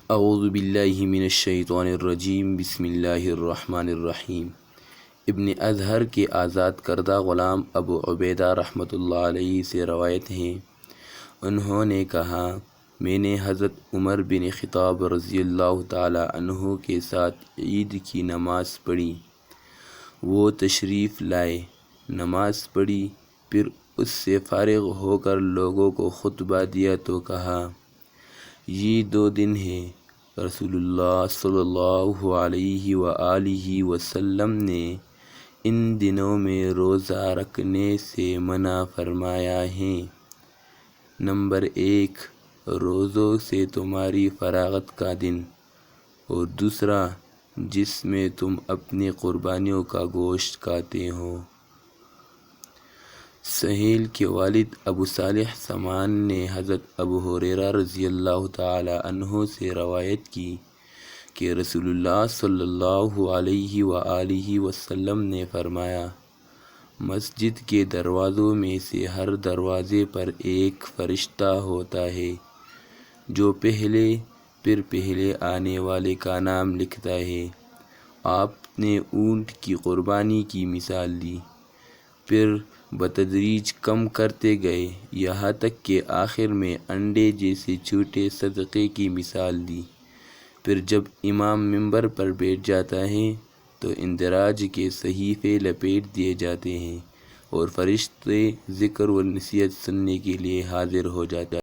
اعوذ باللہ من الشیطان الرجیم، بسم اللہ الرحمن الرحیم۔ ابن اظہر کے آزاد کردہ غلام ابو عبیدہ رحمۃ اللہ علیہ سے روایت ہے، انہوں نے کہا، میں نے حضرت عمر بن خطاب رضی اللہ تعالی عنہ کے ساتھ عید کی نماز پڑھی۔ وہ تشریف لائے، نماز پڑھی، پھر اس سے فارغ ہو کر لوگوں کو خطبہ دیا تو کہا، یہ 2 دن ہیں، رسول اللہ صلی اللہ علیہ وآلہ وسلم نے ان دنوں میں روزہ رکھنے سے منع فرمایا ہے۔ نمبر 1، روزوں سے تمہاری فراغت کا دن، اور دوسرا، جس میں تم اپنی قربانیوں کا گوشت کھاتے ہو۔ سہیل کے والد ابو صالح سمان نے حضرت ابو ہریرہ رضی اللہ تعالی عنہ سے روایت کی کہ رسول اللہ صلی اللہ علیہ وآلہ وسلم نے فرمایا، مسجد کے دروازوں میں سے ہر دروازے پر ایک فرشتہ ہوتا ہے جو پہلے آنے والے کا نام لکھتا ہے۔ آپ نے اونٹ کی قربانی کی مثال دی، پھر بتدریج کم کرتے گئے یہاں تک کہ آخر میں انڈے جیسے چھوٹے صدقے کی مثال دی۔ پھر جب امام منبر پر بیٹھ جاتا ہے تو اندراج کے صحیفے لپیٹ دیے جاتے ہیں اور فرشتے ذکر و نصیحت سننے کے لیے حاضر ہو جاتے ہیں۔